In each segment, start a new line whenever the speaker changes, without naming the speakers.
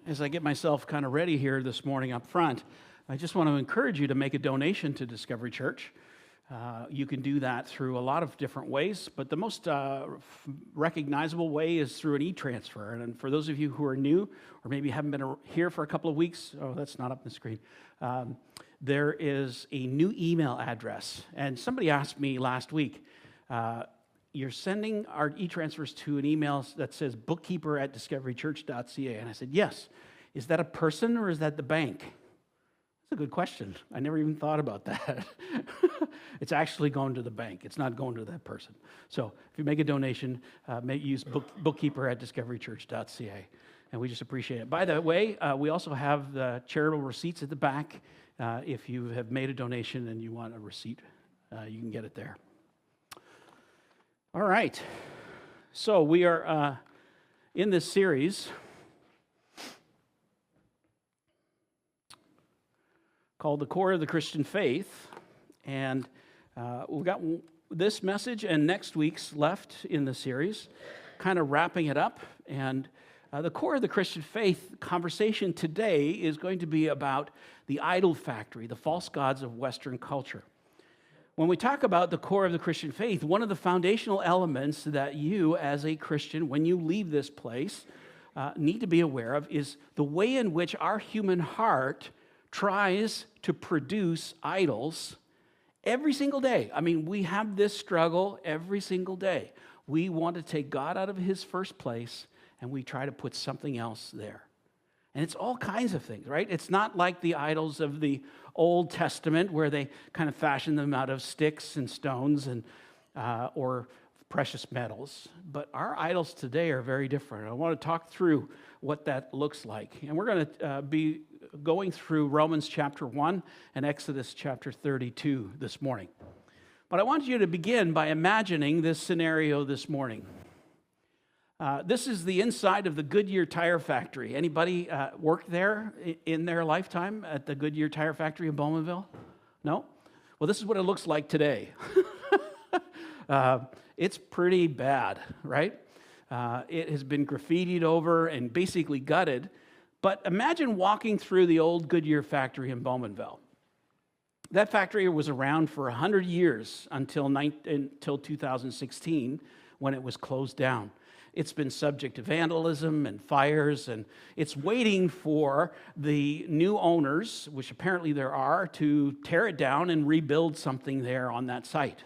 as I get myself kind of ready here this morning up front, I just want to encourage you to make a donation to Discovery Church. You can do that through a lot of different ways, but the most recognizable way is through an e-transfer. And for those of you who are new or maybe haven't been here for a couple of weeks, that's not up on the screen, there is a new email address. And somebody asked me last week, you're sending our e-transfers to an email that says bookkeeper@discoverychurch.ca. And I said, yes. Is that a person or is that the bank? That's a good question. I never even thought about that. It's actually going to the bank. It's not going to that person. So if you make a donation, use bookkeeper@discoverychurch.ca. And we just appreciate it. By the way, we also have the charitable receipts at the back. If you have made a donation and you want a receipt, you can get it there. All right, so we are in this series called The Core of the Christian Faith, and we've got this message and next week's left in the series, kind of wrapping it up. And the core of the Christian faith conversation today is going to be about the idol factory, the false gods of Western culture. When we talk about the core of the Christian faith, one of the foundational elements that you as a Christian, when you leave this place, need to be aware of is the way in which our human heart tries to produce idols every single day. I mean, we have this struggle every single day. We want to take God out of his first place, and we try to put something else there. And it's all kinds of things, right? It's not like the idols of the Old Testament where they kind of fashion them out of sticks and stones and or precious metals. But our idols today are very different. I want to talk through what that looks like. And we're going to be going through Romans chapter 1 and Exodus chapter 32 this morning. But I want you to begin by imagining this scenario this morning. This is the inside of the Goodyear Tire Factory. Anybody worked there in their lifetime at the Goodyear Tire Factory in Bowmanville? No? Well, this is what it looks like today. It's pretty bad, right? It has been graffitied over and basically gutted. But imagine walking through the old Goodyear factory in Bowmanville. That factory was around for 100 years until 2016 when it was closed down. It's been subject to vandalism and fires, and it's waiting for the new owners, which apparently there are, to tear it down and rebuild something there on that site.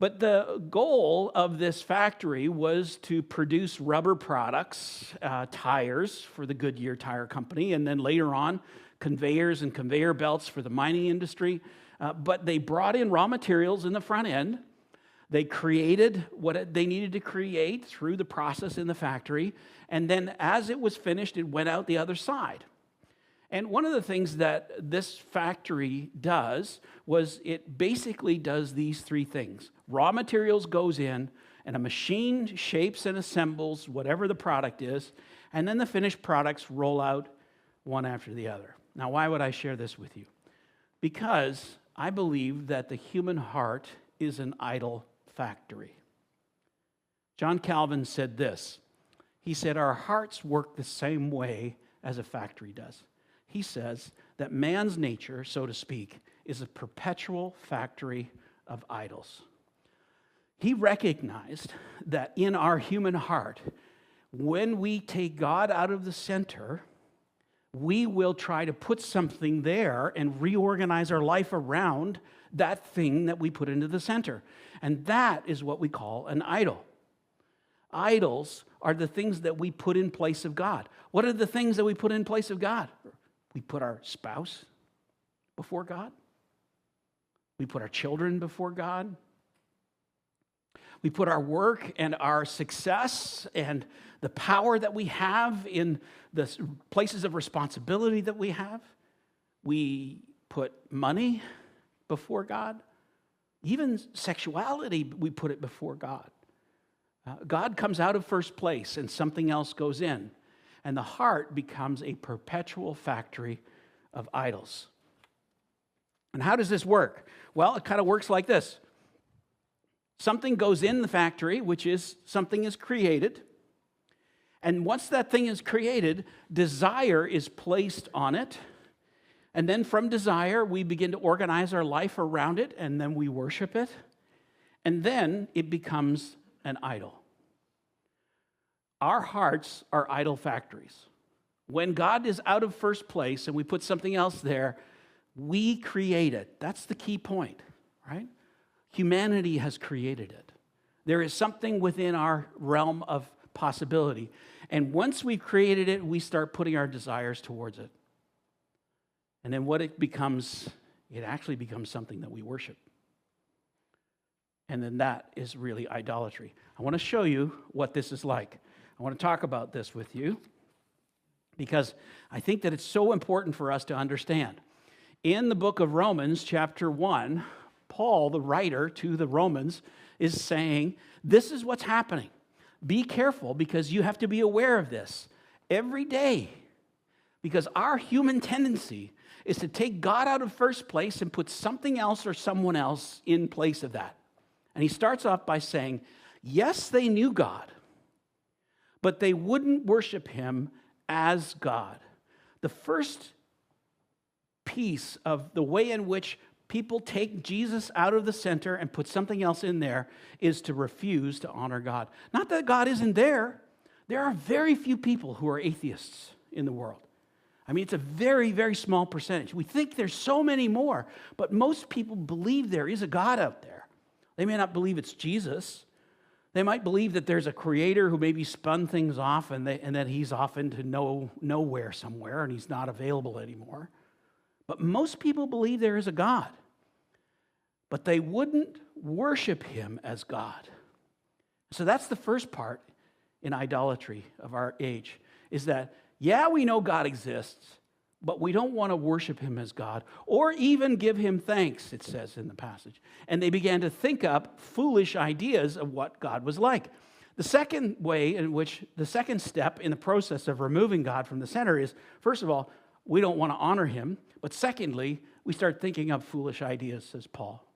But the goal of this factory was to produce rubber products, tires for the Goodyear Tire Company, and then later on, conveyors and conveyor belts for the mining industry. But they brought in raw materials in the front end. They created what they needed to create through the process in the factory, and then as it was finished, it went out the other side. And one of the things that this factory does was it basically does these three things. Raw materials goes in, and a machine shapes and assembles whatever the product is, and then the finished products roll out one after the other. Now, why would I share this with you? Because I believe that the human heart is an idol factory. John Calvin said this. He said, our hearts work the same way as a factory does. He says that man's nature, so to speak, is a perpetual factory of idols. He recognized that in our human heart, when we take God out of the center, we will try to put something there and reorganize our life around that thing that we put into the center. And that is what we call an idol. Idols are the things that we put in place of God. What are the things that we put in place of God? We put our spouse before God. We put our children before God. We put our work and our success and the power that we have in the places of responsibility that we have. We put money before God. Even sexuality, we put it before God. God comes out of first place and something else goes in. And the heart becomes a perpetual factory of idols. And how does this work? Well, it kind of works like this. Something goes in the factory, which is something is created. And once that thing is created, desire is placed on it. And then from desire, we begin to organize our life around it, and then we worship it. And then it becomes an idol. Our hearts are idol factories. When God is out of first place and we put something else there, we create it. That's the key point, right? Humanity has created it. There is something within our realm of possibility. And once we've created it, we start putting our desires towards it. And then what it becomes, it actually becomes something that we worship. And then that is really idolatry. I want to show you what this is like. I want to talk about this with you because I think that it's so important for us to understand. In the book of Romans, chapter 1, Paul, the writer to the Romans, is saying, this is what's happening. Be careful because you have to be aware of this every day. Because our human tendency is to take God out of first place and put something else or someone else in place of that. And he starts off by saying, yes, they knew God, but they wouldn't worship him as God. The first piece of the way in which people take Jesus out of the center and put something else in there is to refuse to honor God. Not that God isn't there. There are very few people who are atheists in the world. I mean, it's a very, very small percentage. We think there's so many more, but most people believe there is a God out there. They may not believe it's Jesus. They might believe that there's a creator who maybe spun things off and that he's off into nowhere somewhere and he's not available anymore. But most people believe there is a God. But they wouldn't worship him as God. So that's the first part in idolatry of our age, is that, yeah, we know God exists, but we don't want to worship him as God or even give him thanks, it says in the passage. And they began to think up foolish ideas of what God was like. The second way in which, the second step in the process of removing God from the center is, first of all, we don't want to honor him. But secondly, we start thinking up foolish ideas, says Paul.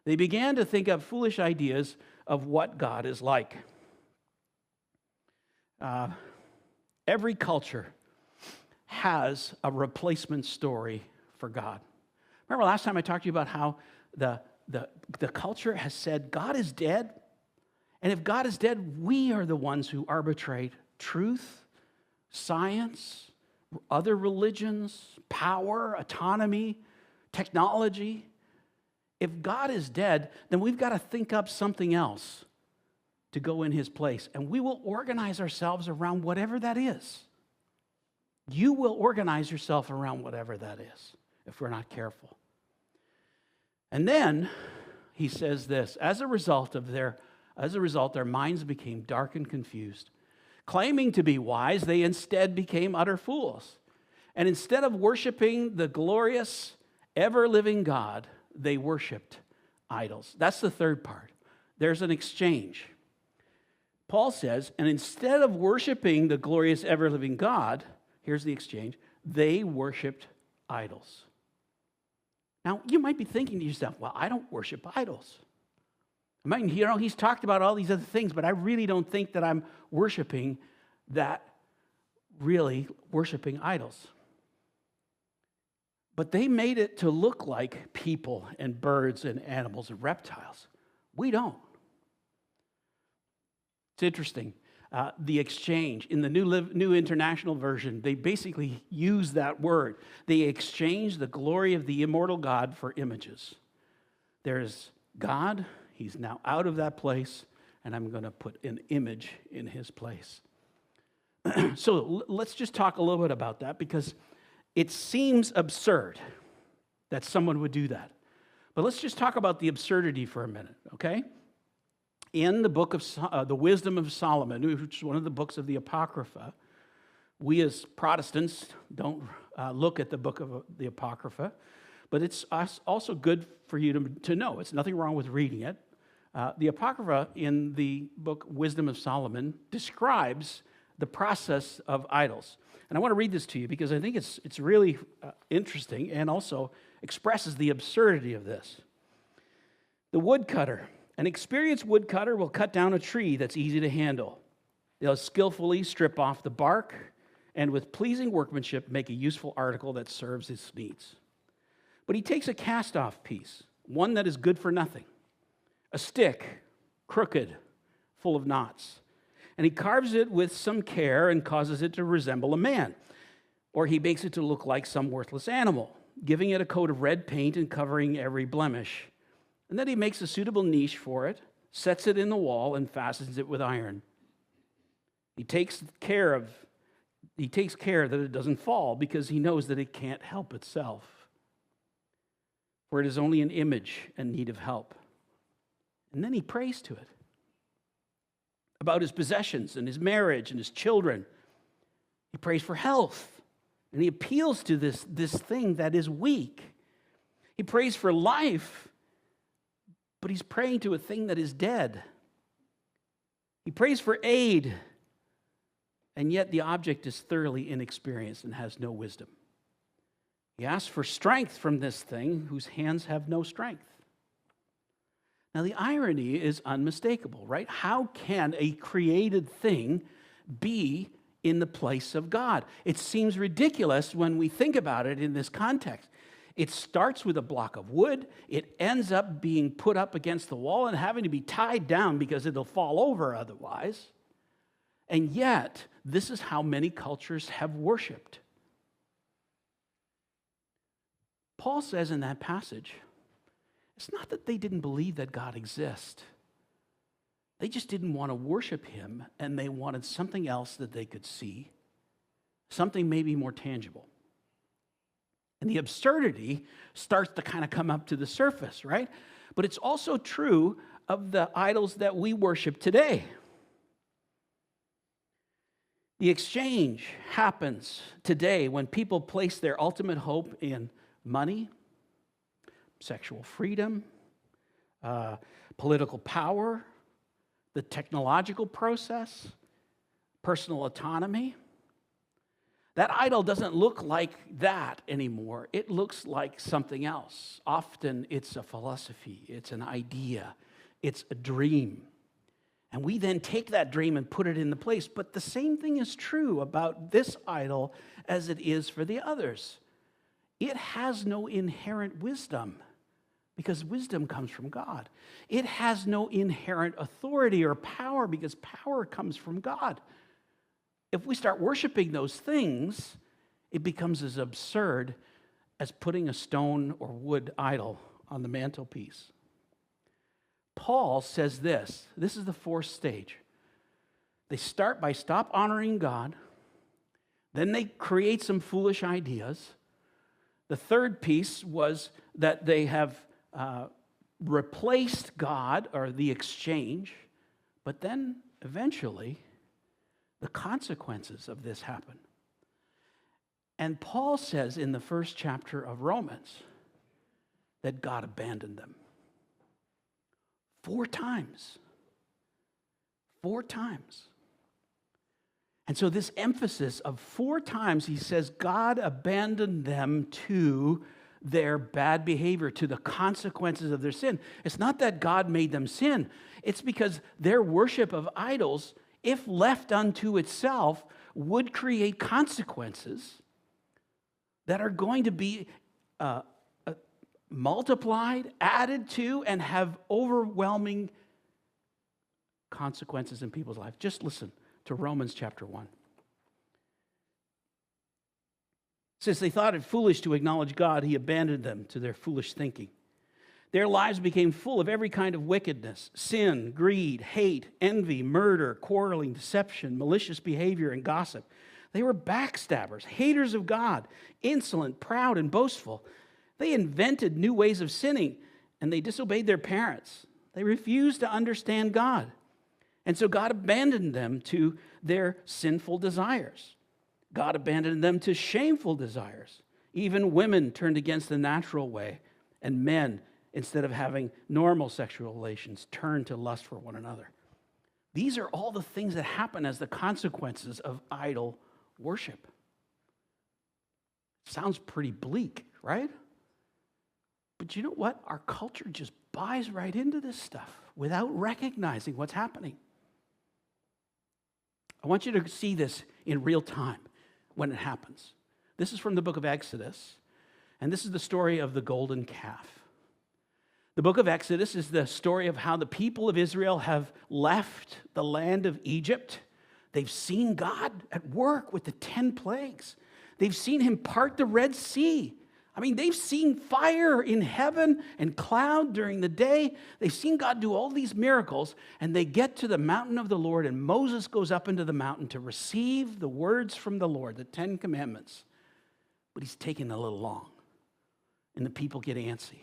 They began to think up foolish ideas of what God is like. Every culture has a replacement story for God. Remember last time I talked to you about how the culture has said God is dead? And if God is dead, we are the ones who arbitrate truth, science, other religions, power, autonomy, technology. If God is dead, then we've got to think up something else to go in his place. And we will organize ourselves around whatever that is. You will organize yourself around whatever that is if we're not careful. And then he says this, as a result, their minds became dark and confused. Claiming to be wise, they instead became utter fools. And instead of worshiping the glorious, ever-living God, they worshiped idols. That's the third part. There's an exchange. Paul says, and instead of worshiping the glorious, ever-living God, here's the exchange, they worshiped idols. Now, you might be thinking to yourself, well, I don't worship idols. He's talked about all these other things, but I really don't think that I'm worshiping idols. But they made it to look like people and birds and animals and reptiles. We don't. It's interesting. The exchange, in the New International Version, they basically use that word. They exchange the glory of the immortal God for images. There's God. He's now out of that place, and I'm going to put an image in his place. So let's just talk a little bit about that, because it seems absurd that someone would do that. But let's just talk about the absurdity for a minute, okay? In the book of the Wisdom of Solomon, which is one of the books of the Apocrypha, we as Protestants don't look at the book of the Apocrypha, but it's also good for you to know. It's nothing wrong with reading it. The Apocrypha in the book Wisdom of Solomon describes the process of idols. And I want to read this to you because I think it's really interesting and also expresses the absurdity of this. The woodcutter. An experienced woodcutter will cut down a tree that's easy to handle. They'll skillfully strip off the bark and with pleasing workmanship make a useful article that serves his needs. But he takes a cast-off piece, one that is good for nothing, a stick, crooked, full of knots, and he carves it with some care and causes it to resemble a man, or he makes it to look like some worthless animal, giving it a coat of red paint and covering every blemish. And then he makes a suitable niche for it, sets it in the wall, and fastens it with iron. He takes care that it doesn't fall because he knows that it can't help itself. For it is only an image in need of help. And then he prays to it about his possessions and his marriage and his children. He prays for health. And he appeals to this thing that is weak. He prays for life, but he's praying to a thing that is dead. He prays for aid, and yet the object is thoroughly inexperienced and has no wisdom. He asks for strength from this thing whose hands have no strength. Now, the irony is unmistakable, right? How can a created thing be in the place of God? It seems ridiculous when we think about it in this context. It starts with a block of wood. It ends up being put up against the wall and having to be tied down because it'll fall over otherwise. And yet, this is how many cultures have worshiped. Paul says in that passage, it's not that they didn't believe that God exists. They just didn't want to worship him, and they wanted something else that they could see, something maybe more tangible. And the absurdity starts to kind of come up to the surface, right? But it's also true of the idols that we worship today. The exchange happens today when people place their ultimate hope in money, sexual freedom, political power, the technological process, personal autonomy. That idol doesn't look like that anymore. It looks like something else. Often it's a philosophy, it's an idea, it's a dream. And we then take that dream and put it in the place. But the same thing is true about this idol as it is for the others. It has no inherent wisdom, because wisdom comes from God. It has no inherent authority or power, because power comes from God. If we start worshiping those things, it becomes as absurd as putting a stone or wood idol on the mantelpiece. Paul says this is the fourth stage. They start by stop honoring God, then they create some foolish ideas. The third piece was that they have replaced God, or the exchange, but then eventually the consequences of this happen. And Paul says in the first chapter of Romans that God abandoned them. 4 times. 4 times. And so this emphasis of 4 times, he says God abandoned them to their bad behavior, to the consequences of their sin. It's not that God made them sin. It's because their worship of idols, if left unto itself, would create consequences that are going to be multiplied, added to, and have overwhelming consequences in people's lives. Just listen to Romans chapter 1. Since they thought it foolish to acknowledge God, he abandoned them to their foolish thinking. Their lives became full of every kind of wickedness, sin, greed, hate, envy, murder, quarreling, deception, malicious behavior, and gossip. They were backstabbers, haters of God, insolent, proud, and boastful. They invented new ways of sinning, and they disobeyed their parents. They refused to understand God. And so God abandoned them to their sinful desires. God abandoned them to shameful desires. Even women turned against the natural way, and men, instead of having normal sexual relations, turned to lust for one another. These are all the things that happen as the consequences of idol worship. Sounds pretty bleak, right? But you know what? Our culture just buys right into this stuff without recognizing what's happening. I want you to see this in real time when it happens. This is from the book of Exodus, and this is the story of the golden calf. The book of Exodus is the story of how the people of Israel have left the land of Egypt. They've seen God at work with the 10 plagues. They've seen him part the Red Sea. I mean, they've seen fire in heaven and cloud during the day. They've seen God do all these miracles, and they get to the mountain of the Lord, and Moses goes up into the mountain to receive the words from the Lord, the 10 commandments. But he's taking a little long, and the people get antsy.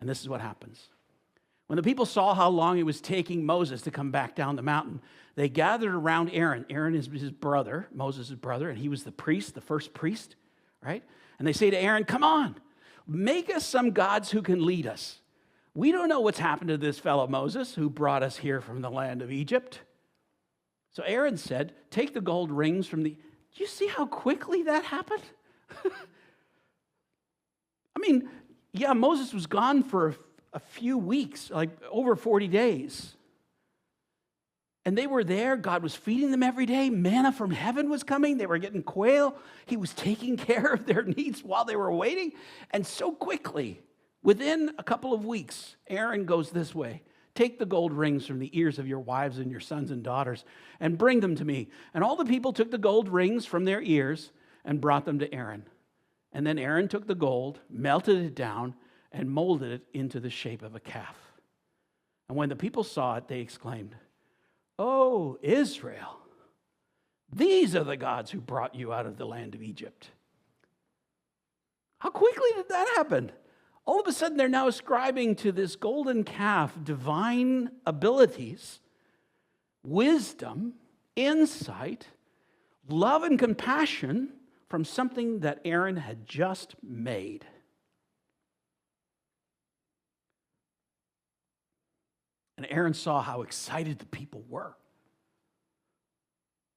And this is what happens. When the people saw how long it was taking Moses to come back down the mountain, they gathered around Aaron. Aaron is his brother, Moses' brother, and he was the priest, the first priest, right? And they say to Aaron, come on, make us some gods who can lead us. We don't know what's happened to this fellow Moses who brought us here from the land of Egypt. So Aaron said, take the gold rings from the... Do you see how quickly that happened? I mean, yeah, Moses was gone for a few weeks, like over 40 days. And they were there. God was feeding them every day. Manna from heaven was coming. They were getting quail. He was taking care of their needs while they were waiting. And so quickly, within a couple of weeks, Aaron goes this way. Take the gold rings from the ears of your wives and your sons and daughters and bring them to me. And all the people took the gold rings from their ears and brought them to Aaron. And then Aaron took the gold, melted it down, and molded it into the shape of a calf. And when the people saw it, they exclaimed, "Oh, Israel, these are the gods who brought you out of the land of Egypt." How quickly did that happen? All of a sudden, they're now ascribing to this golden calf divine abilities, wisdom, insight, love, and compassion from something that Aaron had just made. And Aaron saw how excited the people were.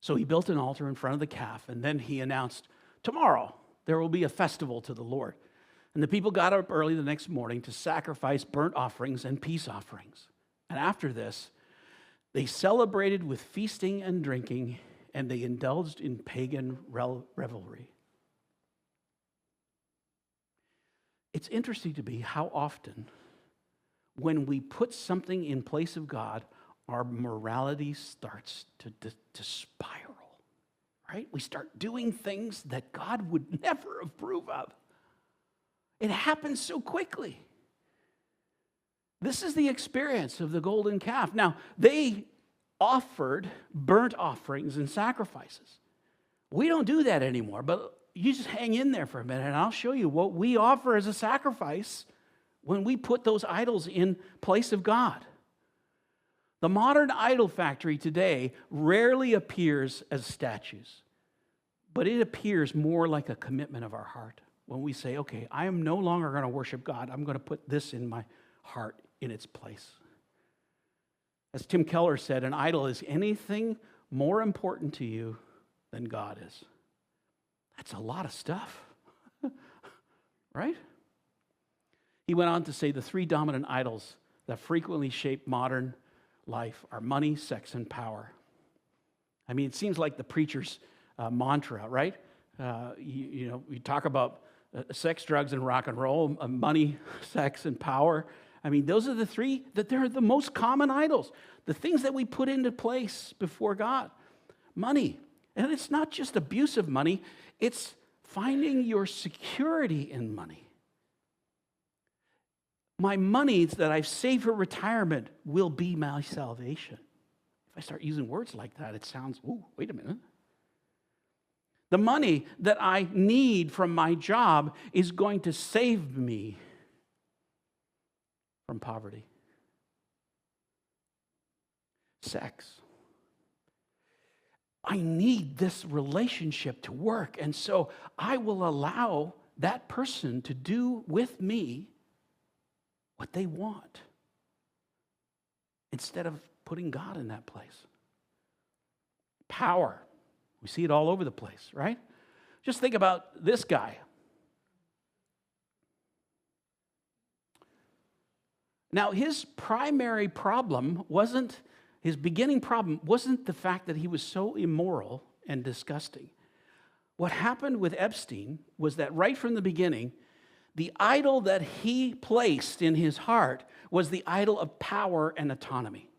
So he built an altar in front of the calf, and then he announced, tomorrow there will be a festival to the Lord. And the people got up early the next morning to sacrifice burnt offerings and peace offerings. And after this, they celebrated with feasting and drinking, and they indulged in pagan revelry. It's interesting to me how often, when we put something in place of God, our morality starts to spiral, right? We start doing things that God would never approve of. It happens so quickly. This is the experience of the golden calf. Now, they offered burnt offerings and sacrifices. We don't do that anymore, but you just hang in there for a minute, and I'll show you what we offer as a sacrifice when we put those idols in place of God. The modern idol factory today rarely appears as statues, but it appears more like a commitment of our heart. When we say, okay, I am no longer going to worship God. I'm going to put this in my heart in its place. As Tim Keller said, an idol is anything more important to you than God is. That's a lot of stuff, right? He went on to say the three dominant idols that frequently shape modern life are money, sex, and power. I mean, it seems like the preacher's mantra, right? We talk about sex, drugs, and rock and roll, money, sex, and power. I mean, those are the three that they're the most common idols, the things that we put into place before God. Money. And it's not just abuse of money, it's finding your security in money. My money that I've saved for retirement will be my salvation. If I start using words like that, it sounds, ooh, wait a minute. The money that I need from my job is going to save me from poverty. Sex. I need this relationship to work, and so I will allow that person to do with me what they want instead of putting God in that place. Power. We see it all over the place, right? Just think about this guy. Now, his primary problem wasn't His beginning problem wasn't the fact that he was so immoral and disgusting. What happened with Epstein was that right from the beginning, the idol that he placed in his heart was the idol of power and autonomy.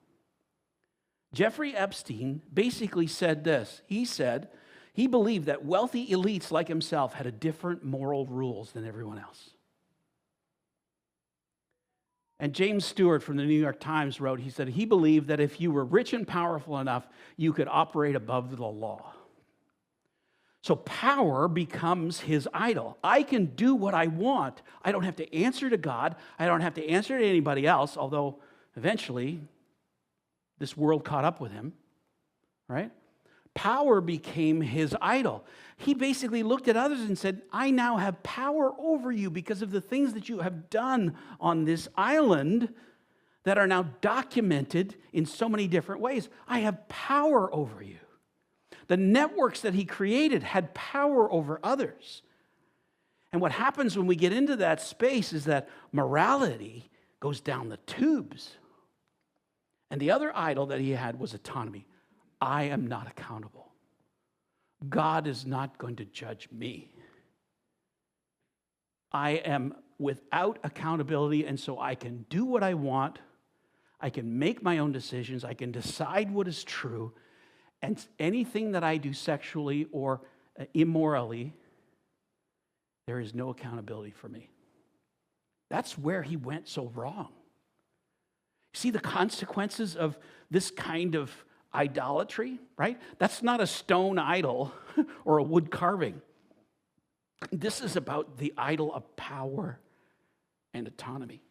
Jeffrey Epstein basically said this. He said he believed that wealthy elites like himself had a different moral rules than everyone else. And James Stewart from the New York Times wrote, he said he believed that if you were rich and powerful enough, you could operate above the law. So power becomes his idol. I can do what I want. I don't have to answer to God. I don't have to answer to anybody else, although eventually this world caught up with him, right? Power became his idol. He basically looked at others and said, I now have power over you because of the things that you have done on this island that are now documented in so many different ways. I have power over you. The networks that he created had power over others. And what happens when we get into that space is that morality goes down the tubes. And the other idol that he had was autonomy. I am not accountable. God is not going to judge me. I am without accountability, and so I can do what I want. I can make my own decisions. I can decide what is true. And anything that I do sexually or immorally, there is no accountability for me. That's where he went so wrong. See the consequences of this kind of idolatry, right? That's not a stone idol or a wood carving. This is about the idol of power and autonomy.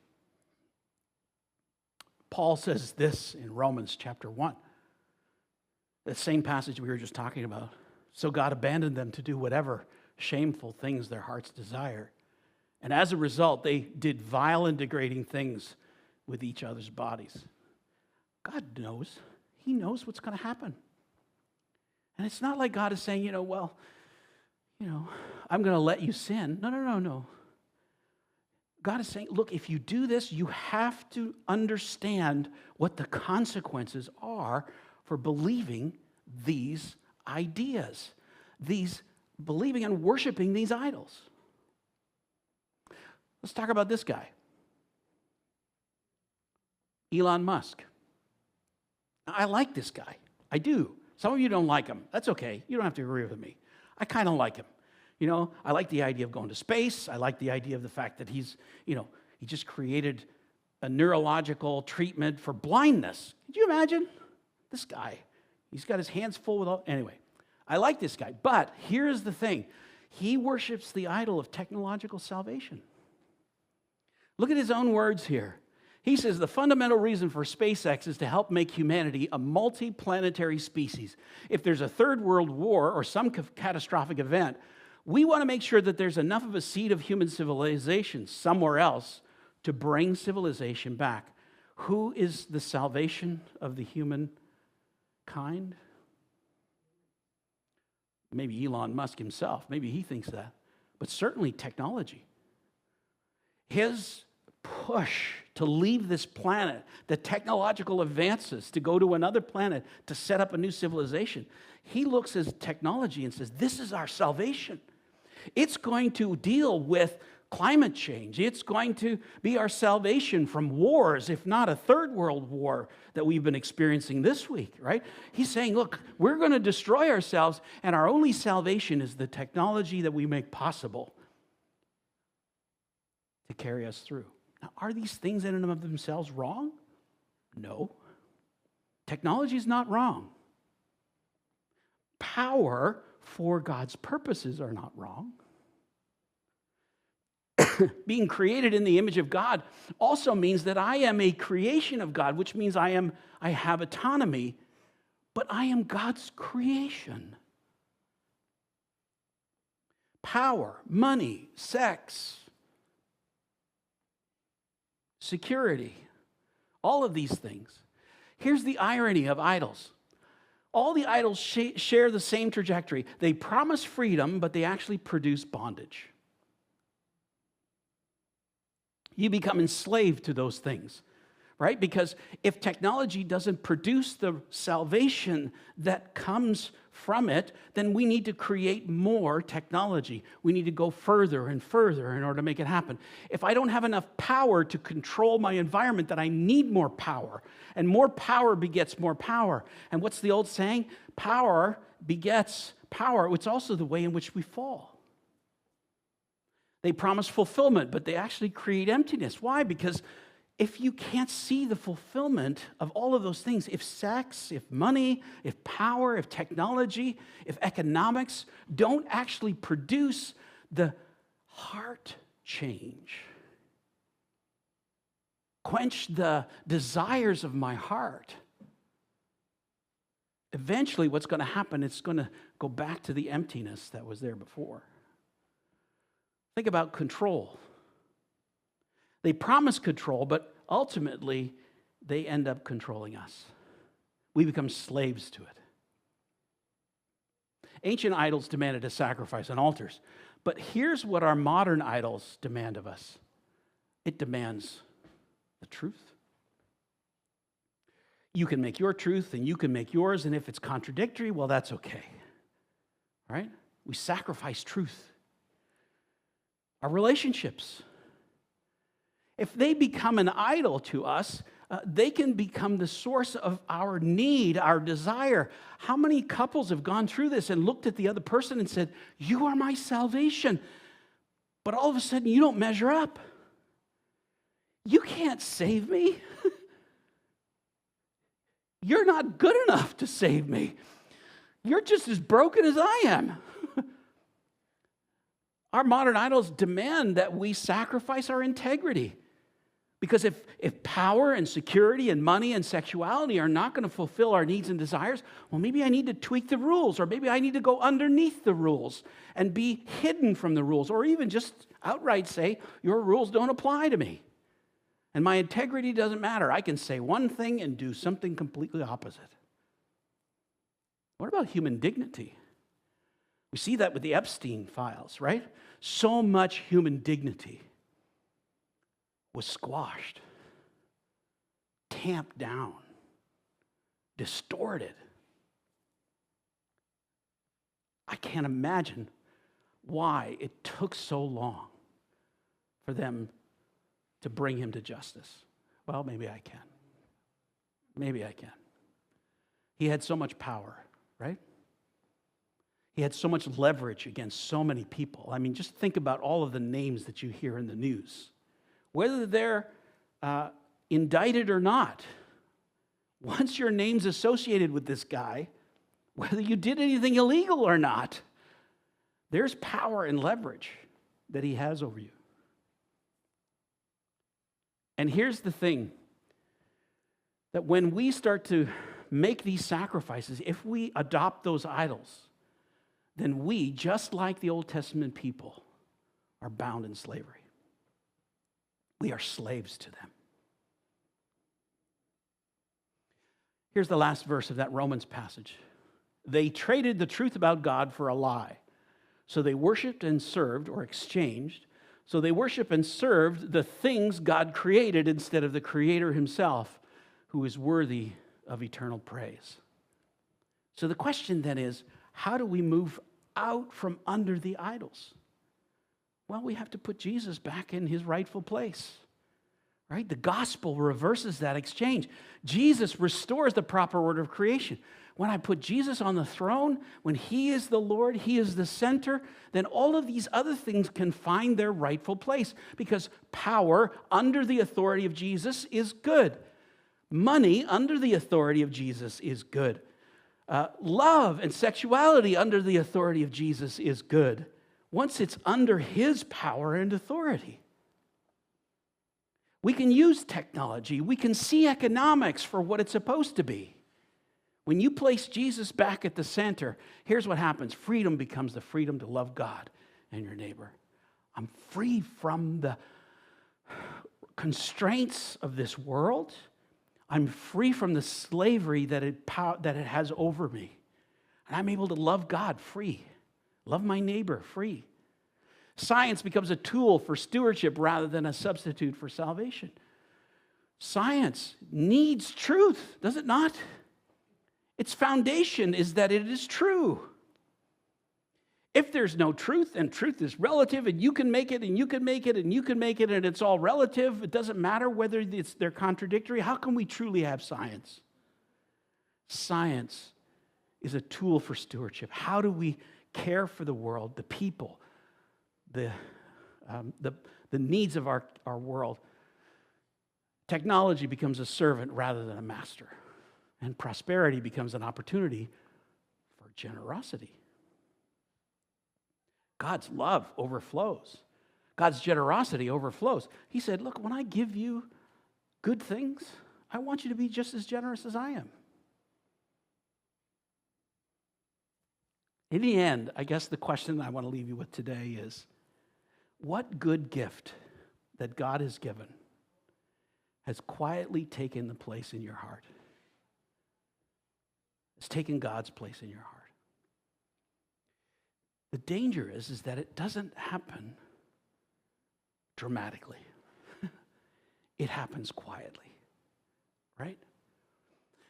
Paul says this in Romans chapter 1. That same passage we were just talking about. So God abandoned them to do whatever shameful things their hearts desire. And as a result, they did vile and degrading things with each other's bodies. God knows. He knows what's going to happen. And it's not like God is saying, I'm going to let you sin. No. God is saying, look, if you do this, you have to understand what the consequences are for believing these ideas, believing and worshiping these idols. Let's talk about this guy, Elon Musk. Now, I like this guy. I do. Some of you don't like him. That's okay. You don't have to agree with me. I kind of like him. I like the idea of going to space. I like the idea of the fact that he just created a neurological treatment for blindness. Could you imagine? This guy, he's got his hands full with all... Anyway, I like this guy. But here's the thing. He worships the idol of technological salvation. Look at his own words here. He says the fundamental reason for SpaceX is to help make humanity a multi-planetary species. If there's a third world war or some catastrophic event, we want to make sure that there's enough of a seed of human civilization somewhere else to bring civilization back. Who is the salvation of the human kind? Maybe Elon Musk himself. Maybe he thinks that. But certainly technology. His push to leave this planet, the technological advances to go to another planet to set up a new civilization, he looks at technology and says, this is our salvation. It's going to deal with climate change. It's going to be our salvation from wars, if not a third world war that we've been experiencing this week, right? He's saying, look, we're going to destroy ourselves, and our only salvation is the technology that we make possible to carry us through. Now, are these things in and of themselves wrong? No. Technology is not wrong. Power for God's purposes are not wrong. Being created in the image of God also means that I am a creation of God, which means I have autonomy, but I am God's creation. Power, money, sex, security, all of these things. Here's the irony of idols. All the idols share the same trajectory. They promise freedom, but they actually produce bondage. You become enslaved to those things, right? Because if technology doesn't produce the salvation that comes from it, then we need to create more technology. We need to go further and further in order to make it happen. If I don't have enough power to control my environment, then I need more power. And more power begets more power. And what's the old saying? Power begets power. It's also the way in which we fall. They promise fulfillment, but they actually create emptiness. Why? Because if you can't see the fulfillment of all of those things, if sex, if money, if power, if technology, if economics don't actually produce the heart change, quench the desires of my heart, eventually what's going to happen, it's going to go back to the emptiness that was there before. Think about control. They promise control, but ultimately, they end up controlling us. We become slaves to it. Ancient idols demanded a sacrifice on altars, but here's what our modern idols demand of us. It demands the truth. You can make your truth, and you can make yours, and if it's contradictory, well, that's okay. Right? We sacrifice truth. Our relationships, if they become an idol to us, they can become the source of our need, our desire. How many couples have gone through this and looked at the other person and said, "You are my salvation," but all of a sudden you don't measure up. You can't save me. You're not good enough to save me. You're just as broken as I am. Our modern idols demand that we sacrifice our integrity. Because if power and security and money and sexuality are not going to fulfill our needs and desires, well, maybe I need to tweak the rules, or maybe I need to go underneath the rules and be hidden from the rules, or even just outright say, your rules don't apply to me. And my integrity doesn't matter. I can say one thing and do something completely opposite. What about human dignity? We see that with the Epstein files, right? So much human dignity was squashed, tamped down, distorted. I can't imagine why it took so long for them to bring him to justice. Well, maybe I can. Maybe I can. He had so much power, right? He had so much leverage against so many people. I mean, just think about all of the names that you hear in the news. Whether they're indicted or not, once your name's associated with this guy, whether you did anything illegal or not, there's power and leverage that he has over you. And here's the thing, that when we start to make these sacrifices, if we adopt those idols, then we, just like the Old Testament people, are bound in slavery. We are slaves to them. Here's the last verse of that Romans passage. They traded the truth about God for a lie. So they worshiped and served, or exchanged. So they worshiped and served the things God created instead of the Creator himself, who is worthy of eternal praise. So the question then is, how do we move out from under the idols? Well, we have to put Jesus back in his rightful place, right? The gospel reverses that exchange. Jesus restores the proper order of creation. When I put Jesus on the throne, when he is the Lord, he is the center, then all of these other things can find their rightful place, because power under the authority of Jesus is good. Money under the authority of Jesus is good. Love and sexuality under the authority of Jesus is good, once it's under his power and authority. We can use technology. We can see economics for what it's supposed to be. When you place Jesus back at the center, here's what happens. Freedom becomes the freedom to love God and your neighbor. I'm free from the constraints of this world. I'm free from the slavery that it has over me. And I'm able to love God free. Love my neighbor free. Science becomes a tool for stewardship rather than a substitute for salvation. Science needs truth, does it not? Its foundation is that it is true. If there's no truth, and truth is relative, and you can make it, and you can make it, and you can make it, and it's all relative, it doesn't matter whether they're contradictory, how can we truly have science? Science is a tool for stewardship. How do we care for the world, the people, the needs of our world? Technology becomes a servant rather than a master. And prosperity becomes an opportunity for generosity. God's love overflows. God's generosity overflows. He said, look, when I give you good things, I want you to be just as generous as I am. In the end, I guess the question I want to leave you with today is, what good gift that God has given has quietly taken the place in your heart? It's taken God's place in your heart. The danger is that it doesn't happen dramatically. It happens quietly, right?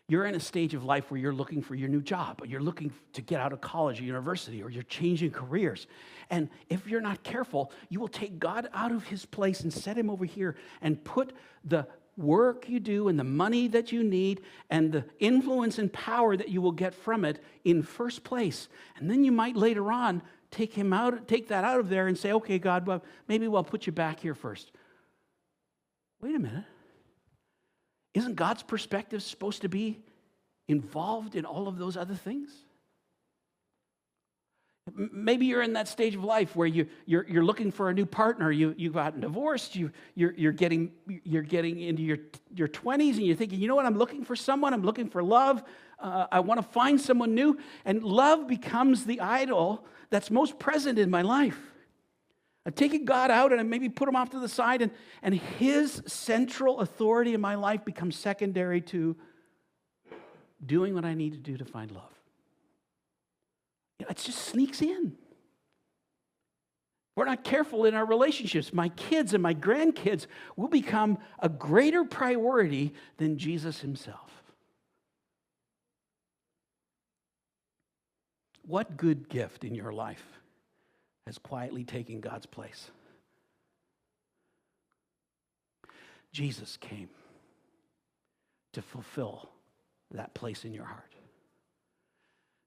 You're in a stage of life where you're looking for your new job, or you're looking to get out of college or university, or you're changing careers. And if you're not careful, you will take God out of his place and set him over here and put the work you do and the money that you need and the influence and power that you will get from it in first place. And then you might later on take that out of there and say, okay, God, well, maybe we'll put you back here first. Wait a minute. Isn't God's perspective supposed to be involved in all of those other things? Maybe you're in that stage of life where you're looking for a new partner. You've gotten divorced. You're getting into your 20s, and you're thinking, you know what? I'm looking for someone. I'm looking for love. I want to find someone new. And love becomes the idol that's most present in my life. I've taken God out and I maybe put him off to the side, and his central authority in my life becomes secondary to doing what I need to do to find love. It just sneaks in. We're not careful in our relationships. My kids and my grandkids will become a greater priority than Jesus himself. What good gift in your life has quietly taken God's place? Jesus came to fulfill that place in your heart.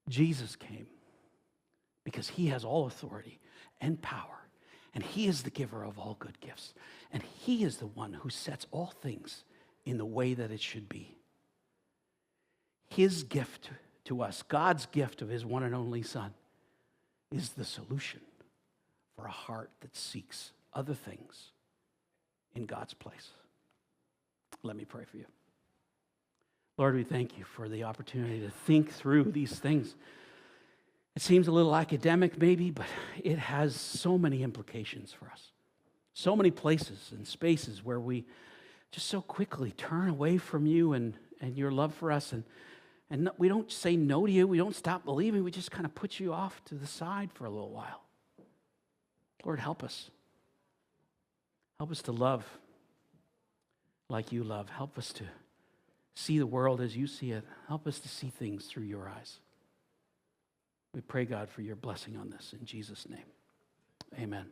Jesus came because he has all authority and power, and he is the giver of all good gifts, and he is the one who sets all things in the way that it should be. His gift to us, God's gift of his one and only Son, is the solution for a heart that seeks other things in God's place. Let me pray for you. Lord, we thank you for the opportunity to think through these things. It seems a little academic maybe, but it has so many implications for us. So many places and spaces where we just so quickly turn away from you and your love for us. And we don't say no to you. We don't stop believing. We just kind of put you off to the side for a little while. Lord, help us. Help us to love like you love. Help us to see the world as you see it. Help us to see things through your eyes. We pray, God, for your blessing on this. In Jesus' name, amen.